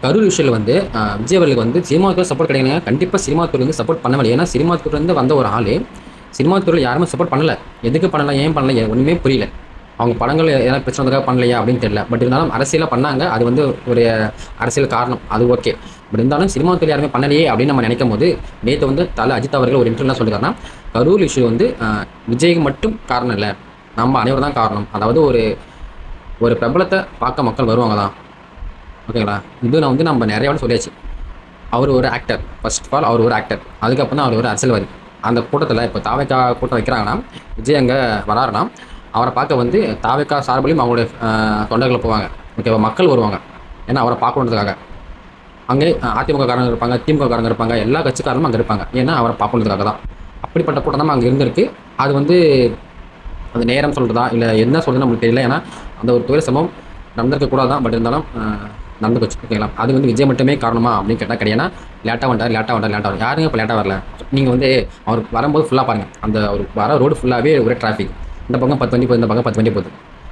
கரூர் விஷயத்தில் வந்து விஜய் அவர்களுக்கு வந்து சினிமா துறை சப்போர்ட் கிடையாதுங்க. கண்டிப்பாக சினிமா துறை வந்து சப்போர்ட் பண்ணவில்லை. ஏன்னா சினிமா துறையிலேருந்து வந்த ஒரு ஆள் சினிமா துறையில் யாருமே சப்போர்ட் பண்ணல. எதுக்கு பண்ணல, ஏன் பண்ணல, ஒன்றுமே புரியல. அவங்க படங்கள் ஏதாவது பிரச்சனை வந்ததுக்காக பண்ணலையா அப்படின்னு தெரியல. பட் இருந்தாலும் அரசியலாக பண்ணாங்க. அது வந்து ஒரு அரசியல் காரணம், அது ஓகே. பட் இருந்தாலும் சினிமா துறை யாருமே பண்ணலையே அப்படின்னு நம்ம நினைக்கும் போது நேற்று வந்து தல அஜித் அவர்கள் ஒரு இன்டர்வியூலாம் சொல்லியிருக்காருன்னா, கரூர் இஷ்யூ வந்து விஜய்க்கு மட்டும் காரணம் இல்லை, நம்ம அனைவரும் தான் காரணம். அதாவது ஒரு ஒரு பிரபலத்தை பார்க்க மக்கள் வருவாங்க தான், ஓகேங்களா. இது நான் வந்து நம்ம நிறைய வாட்டி சொல்லியாச்சு. அவர் ஒரு actor, first of all our ஒரு ஆக்டர். அதுக்கப்புறம் தான் அவர் ஒரு அரசியல்வாதி. அந்த கூட்டத்தில் இப்போ தாவேக்கா கூட்டம் வைக்கிறாங்கன்னா விஜய் அங்கே வராருன்னா அவரை பார்க்க வந்து தாவேக்கா சார்பிலையும் அவங்களுடைய தொண்டர்கள் போவாங்க, ஓகேவா. மக்கள் வருவாங்க, ஏன்னா அவரை பார்க்கணுன்றதுக்காக. அங்கே அதிமுக காரங்க இருப்பாங்க, திமுக காரங்க இருப்பாங்க, எல்லா கட்சிக்காரங்களும் அங்கே இருப்பாங்க, ஏன்னா அவரை பார்க்கணுன்றதுக்காக தான். அப்படிப்பட்ட கூட்டம் தான் அங்கே இருந்திருக்கு. அது வந்து அது நேரம் சொல்கிறதா இல்லை என்ன சொல்கிறது நம்மளுக்கு தெரியல. ஏன்னா அந்த ஒரு துறை சம்பவம் நடந்திருக்கக்கூடாது தான். பட் இருந்தாலும் நடந்து போச்சு, ஓகேங்களா. அது வந்து விஜய் மட்டுமே காரணமா அப்படின்னு கேட்டால் கிடையாது. ஏன்னா லேட்டாக வந்தார். யாருங்க இப்போ லேட்டாக வரல? நீங்கள் வந்து அவர் வரும்போது ஃபுல்லாக பாருங்கள், அந்த ஒரு வர ரோடு ஃபுல்லாகவே ஒரே டிராஃபிக். இந்த பக்கம் 10 வண்டி போகுது, இந்த பக்கம் 10 வண்டி போகுது.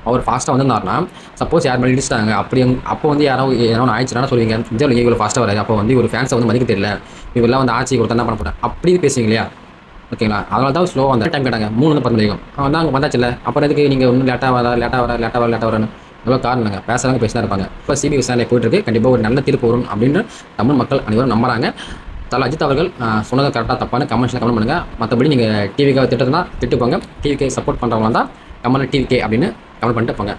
அவர் ஃபாஸ்ட்டாக வந்திருந்தாருன்னா சப்போஸ் யார் மேலே இடிச்சிட்டாங்க அப்படி அப்போ வந்து யாராவது ஆயிடுச்சுன்னா சொல்லுவீங்க, விஜய் இவ்வளோ ஃபாஸ்ட்டாக வராது, அப்போ வந்து ஒரு ஃபேன்ஸை வந்து மதிக்க தெரியல, இவெல்லாம் வந்து ஆட்சி கொடுத்தா என்ன பண்ண போகிறேன் அப்படின்னு பேசுவீங்க இல்லையா, ஓகேங்களா. அதனால தான் ஸ்லோவாக வந்தால் டைம் கேட்டாங்க 3-10 வரைக்கும். அவன் தான் அங்கே வந்தாச்சுல்ல, அப்புறம் எதுக்கு நீங்கள் இன்னும் லேட்டாக வரன்னு எவ்வளோ காரணங்க. பேசுகிறாங்க, பேசினா இருப்பாங்க. இப்போ சிபி விசாரணை போயிட்டுருக்கு. கண்டிப்பாக ஒரு நல்ல தீர்ப்பு வரும் அப்படின்னு தமிழ் மக்கள் அனைவரும் நம்புறாங்க. தல அஜித் அவர்கள் சொன்னதை கரெக்டாக தப்பான கமெண்ட்ஸில் கமெண்ட் பண்ணுங்கள். மற்றபடி நீங்கள் டிவிக்காக திட்டத்துனா திட்டு போங்க. டிவிக்கு சப்போர்ட் பண்ணுறவங்க தான் கமெண்ட் டிவிக்கே அப்படின்னு கமெண்ட் பண்ணிட்டு போங்க.